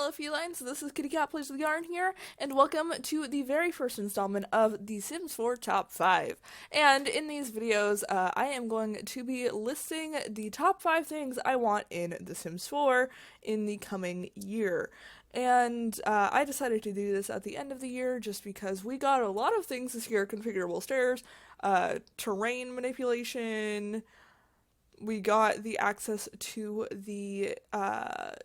fellow felines, this is Kitty Cat Plays with Yarn here, and welcome to the very first installment of The Sims 4 Top 5. And in these videos, I am going to be listing the top 5 things I want in The Sims 4 in the coming year. And I decided to do this at the end of the year just because we got a lot of things this year: configurable stairs, terrain manipulation. We got the access to the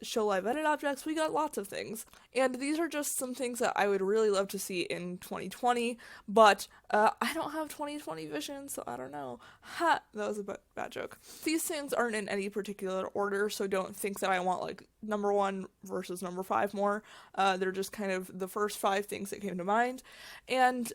show live edit objects. We got lots of things. And these are just some things that I would really love to see in 2020, but I don't have 2020 vision, so I don't know. Ha! That was a bad joke. These things aren't in any particular order, so don't think that I want like number 1 versus number 5 more. They're just kind of the first 5 things that came to mind. And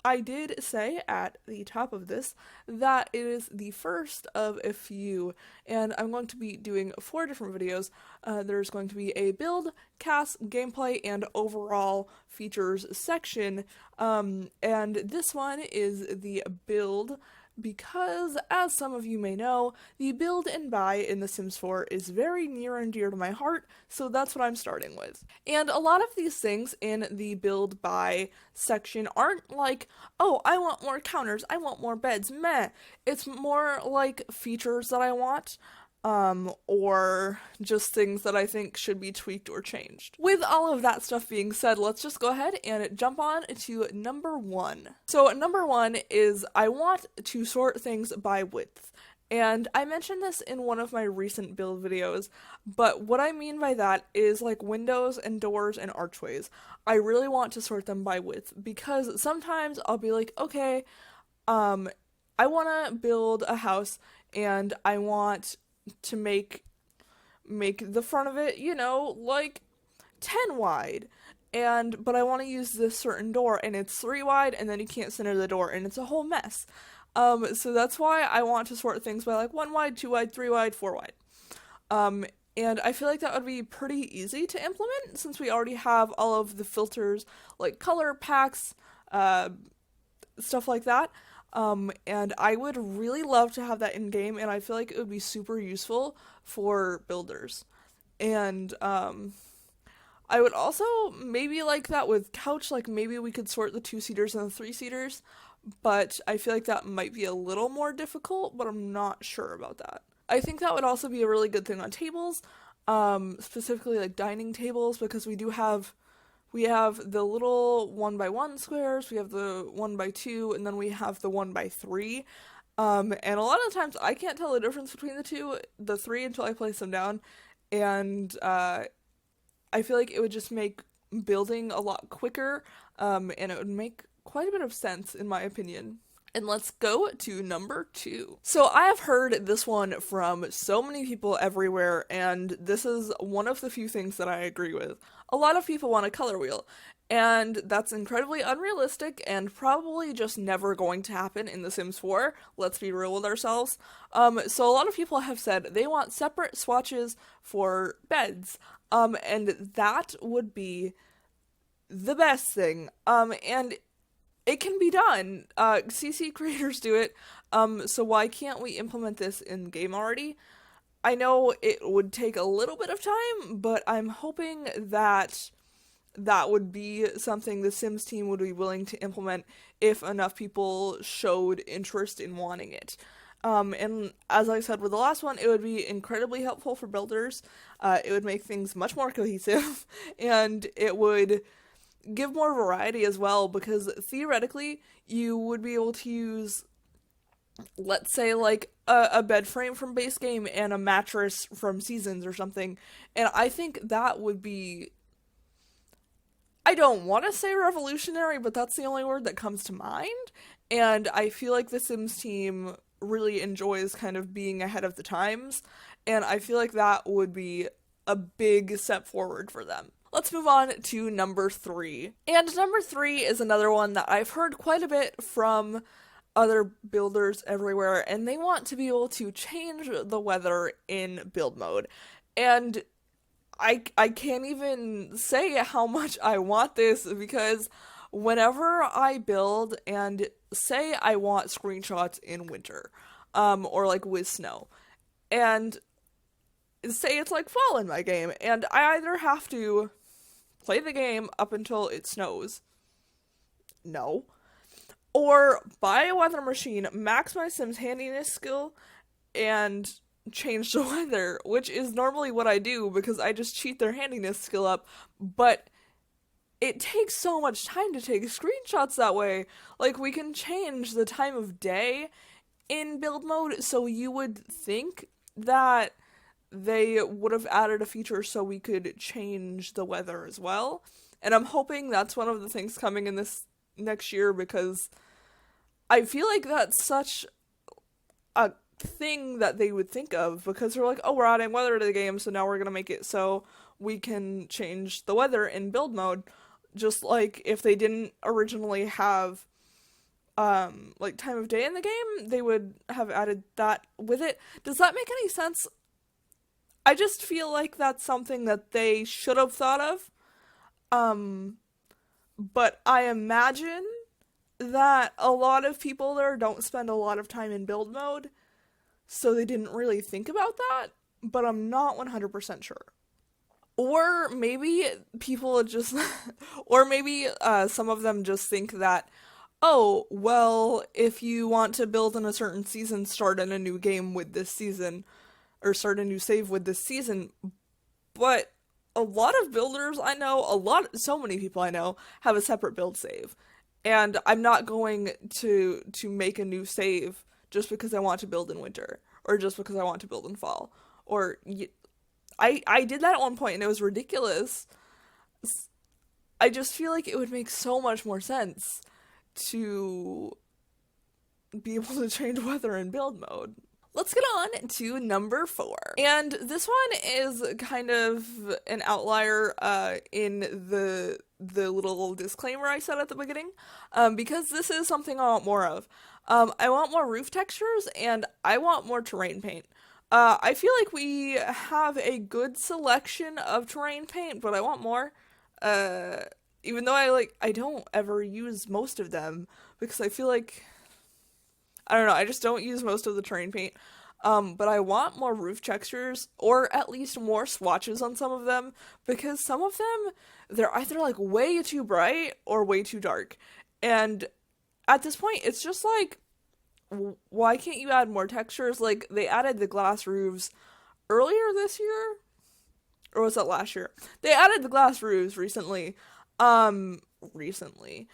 I did say at the top of this that it is the first of a few, and I'm going to be doing 4 different videos. There's going to be a build, cast, gameplay, and overall features section, and this one is the build, because, as some of you may know, the build and buy in The Sims 4 is very near and dear to my heart, so that's what I'm starting with. And a lot of these things in the build buy section aren't like, oh, I want more counters, I want more beds, meh. It's more like features that I want, or just things that I think should be tweaked or changed. With all of that stuff being said, let's just go ahead and jump on to number 1. So number 1 is I want to sort things by width. And I mentioned this in one of my recent build videos, but what I mean by that is like windows and doors and archways. I really want to sort them by width, because sometimes I'll be like, okay, I want to build a house and I want to make the front of it, like 10 wide. But I want to use this certain door and it's 3 wide, and then you can't center the door and it's a whole mess. So that's why I want to sort things by like 1 wide, 2 wide, 3 wide, 4 wide. And I feel like that would be pretty easy to implement since we already have all of the filters, like color packs, stuff like that. And I would really love to have that in game, and I feel like it would be super useful for builders. And I would also maybe like that with couch, like maybe we could sort the 2-seaters and the 3-seaters, but I feel like that might be a little more difficult, but I'm not sure about that. I think that would also be a really good thing on tables, specifically like dining tables, because we have the little 1x1 squares, we have the 1x2, and then we have the 1x3. And a lot of times I can't tell the difference between the 3 until I place them down. And I feel like it would just make building a lot quicker, and it would make quite a bit of sense in my opinion. And let's go to number 2. So I have heard this one from so many people everywhere, and this is one of the few things that I agree with. A lot of people want a color wheel, and that's incredibly unrealistic and probably just never going to happen in The Sims 4. Let's be real with ourselves. So a lot of people have said they want separate swatches for beds, and that would be the best thing. And it can be done. CC creators do it, so why can't we implement this in game already? I know it would take a little bit of time, but I'm hoping that that would be something the Sims team would be willing to implement if enough people showed interest in wanting it. And as I said with the last one, it would be incredibly helpful for builders. It would make things much more cohesive, and it would give more variety as well, because theoretically you would be able to use, let's say, like a bed frame from base game and a mattress from Seasons or something, and I think that would be, I don't want to say revolutionary, but that's the only word that comes to mind, and I feel like the Sims team really enjoys kind of being ahead of the times, and I feel like that would be a big step forward for them. Let's move on to number 3. And number 3 is another one that I've heard quite a bit from other builders everywhere, and they want to be able to change the weather in build mode. And I can't even say how much I want this, because whenever I build and say I want screenshots in winter, or like with snow, and say it's like fall in my game, and I either have to play the game up until it snows. No. Or buy a weather machine, max my Sims handiness skill, and change the weather, which is normally what I do because I just cheat their handiness skill up, but it takes so much time to take screenshots that way. Like, we can change the time of day in build mode, so you would think that they would have added a feature so we could change the weather as well. And I'm hoping that's one of the things coming in this next year, because I feel like that's such a thing that they would think of, because they're like, oh, we're adding weather to the game, so now we're gonna make it so we can change the weather in build mode. Just like if they didn't originally have like time of day in the game, they would have added that with it. Does that make any sense? I just feel like that's something that they should have thought of. But I imagine that a lot of people there don't spend a lot of time in build mode, so they didn't really think about that, but I'm not 100% sure. Or maybe people just, or maybe some of them just think that, oh, well, if you want to build in a certain season, start in a new game with this season, or start a new save with this season. But a lot of builders I know, so many people I know, have a separate build save. And I'm not going to make a new save just because I want to build in winter, or just because I want to build in fall. Or, I did that at one point and it was ridiculous. I just feel like it would make so much more sense to be able to change weather in build mode. Let's get on to number 4. And this one is kind of an outlier in the little disclaimer I said at the beginning, because this is something I want more of. I want more roof textures, and I want more terrain paint. I feel like we have a good selection of terrain paint, but I want more. Even though I don't ever use most of them, because I feel like, I don't know, I just don't use most of the terrain paint. But I want more roof textures, or at least more swatches on some of them, because some of them, they're either like way too bright or way too dark. And at this point, it's just like, why can't you add more textures? Like, they added the glass roofs earlier this year? Or was that last year? They added the glass roofs recently. Recently.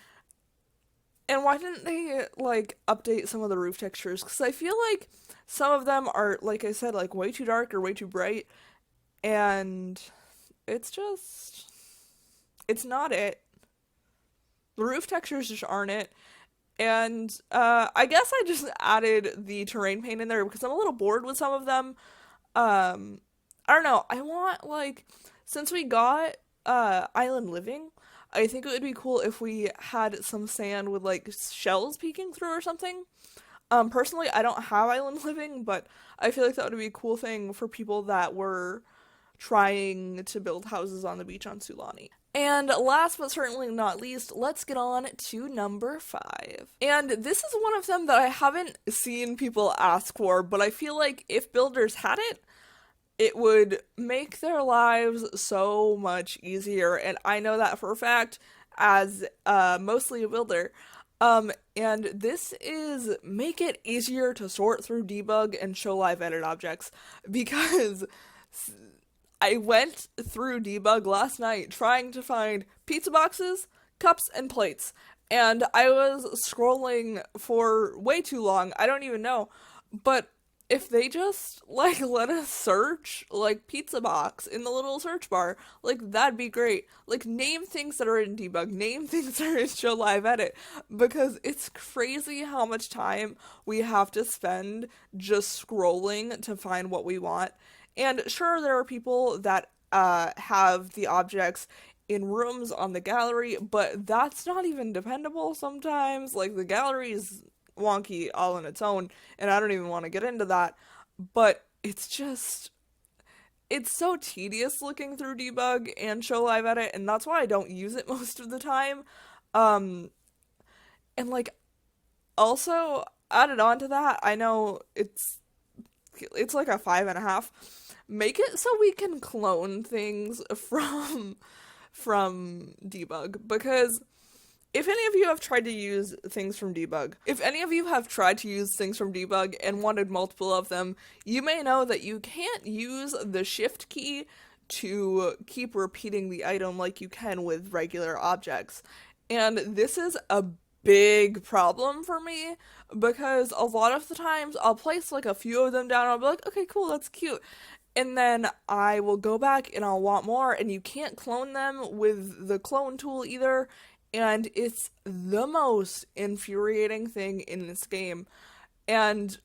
And why didn't they, like, update some of the roof textures? Because I feel like some of them are, like I said, like, way too dark or way too bright. And it's just, it's not it. The roof textures just aren't it. And I guess I just added the terrain paint in there because I'm a little bored with some of them. I don't know. I want, like, since we got Island Living, I think it would be cool if we had some sand with, like, shells peeking through or something. Personally, I don't have Island Living, but I feel like that would be a cool thing for people that were trying to build houses on the beach on Sulani. And last but certainly not least, let's get on to number 5. And this is one of them that I haven't seen people ask for, but I feel like if builders had it, it would make their lives so much easier. And I know that for a fact as mostly a builder. And this is make it easier to sort through debug and show live edit objects, because I went through debug last night trying to find pizza boxes, cups, and plates, and I was scrolling for way too long. I don't even know, but if they just, like, let us search, like, pizza box in the little search bar, like, that'd be great. Like, name things that are in debug, name things that are in show live edit, because it's crazy how much time we have to spend just scrolling to find what we want. And sure, there are people that have the objects in rooms on the gallery, but that's not even dependable sometimes. Like, the gallery is wonky all on its own, and I don't even want to get into that. But it's just, it's so tedious looking through debug and show live edit, and that's why I don't use it most of the time. And, like, also added on to that, I know it's it's like a 5.5. Make it so we can clone things from debug, because if any of you have tried to use things from debug, and wanted multiple of them, you may know that you can't use the shift key to keep repeating the item like you can with regular objects. And this is a big problem for me, because a lot of the times I'll place like a few of them down and I'll be like, okay, cool, that's cute. And then I will go back and I'll want more, and you can't clone them with the clone tool either. And it's the most infuriating thing in this game. And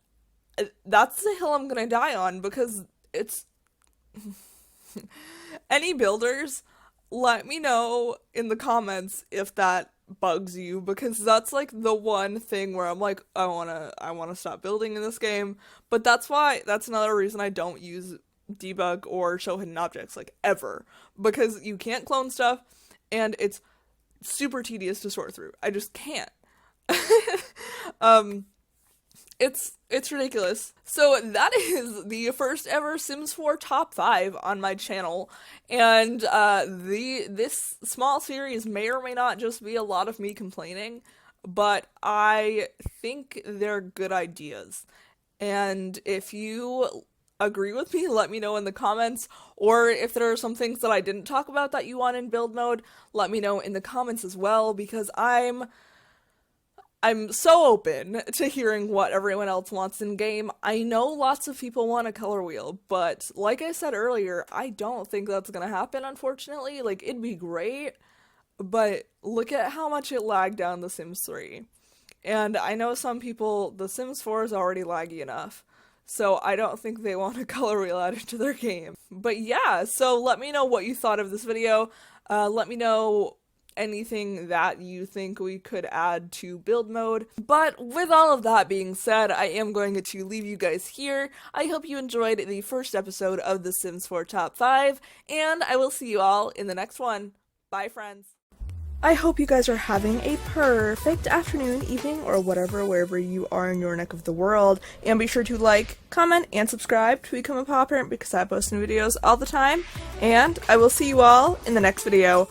that's the hill I'm gonna die on, because it's... Any builders, let me know in the comments if that bugs you, because that's like the one thing where I'm like, I wanna stop building in this game. But that's another reason I don't use debug or show hidden objects, like, ever. Because you can't clone stuff, and it's super tedious to sort through. I just can't. It's ridiculous. So that is the first ever Sims 4 top 5 on my channel, and this small series may or may not just be a lot of me complaining, but I think they're good ideas. And if you agree with me, let me know in the comments, or if there are some things that I didn't talk about that you want in build mode, let me know in the comments as well, because I'm so open to hearing what everyone else wants in game. I know lots of people want a color wheel, but like I said earlier, I don't think that's gonna happen, unfortunately. Like, it'd be great, but look at how much it lagged down The Sims 3. And I know some people, The Sims 4 is already laggy enough, so I don't think they want a color wheel added to their game. But yeah, so let me know what you thought of this video. Let me know anything that you think we could add to build mode. But with all of that being said, I am going to leave you guys here. I hope you enjoyed the first episode of The Sims 4 Top 5, and I will see you all in the next one. Bye, friends. I hope you guys are having a perfect afternoon, evening, or whatever, wherever you are in your neck of the world. And be sure to like, comment, and subscribe to become a paw parent, because I post new videos all the time. And I will see you all in the next video.